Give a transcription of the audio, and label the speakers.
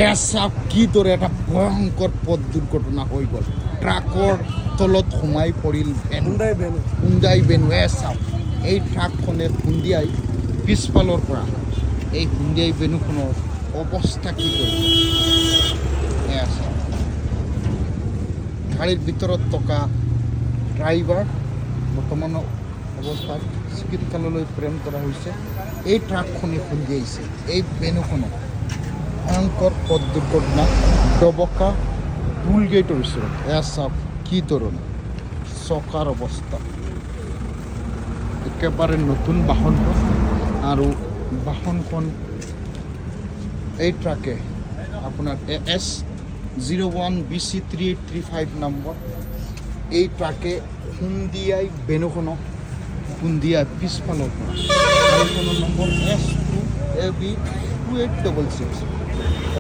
Speaker 1: এচাপ কিদৰে এটা ভয়ংকৰ পথ দুৰ্ঘটনা হৈ গ'ল। ট্ৰাকৰ তলত সোমাই পৰিল হুণ্ডাই ভেনু। এচাপ এই ট্ৰাকখনে খুন্দিয়াই পিছফালৰ পৰা এই হুণ্ডাই ভেনুখনৰ অৱস্থা কি কৰিব। এচাপ গাড়ীৰ ভিতৰত থকা ড্ৰাইভাৰ বৰ্তমান অৱস্থাত চিকিৎসালয়লৈ প্ৰেৰণ কৰা হৈছে। এই ট্ৰাকখনে খুন্দিয়াইছে এই ভেনুখনক। ভয়ংকৰ পথ দুৰ্ঘটনা ডবকা টুল গেটৰ ওচৰত। এয়া চাওক কি ধৰণে চকাৰ অৱস্থা। একেবাৰে নতুন বাহনখন আৰু বাহনখন এই ট্ৰাকে আপোনাৰ AS01 BC3835 নম্বৰ এই ট্ৰাকে খুন্দিয়াই ভেনুখনক খুন্দিয়াই পিছফালৰ পৰা। গাড়ীখনৰ নম্বৰ S2AB2866।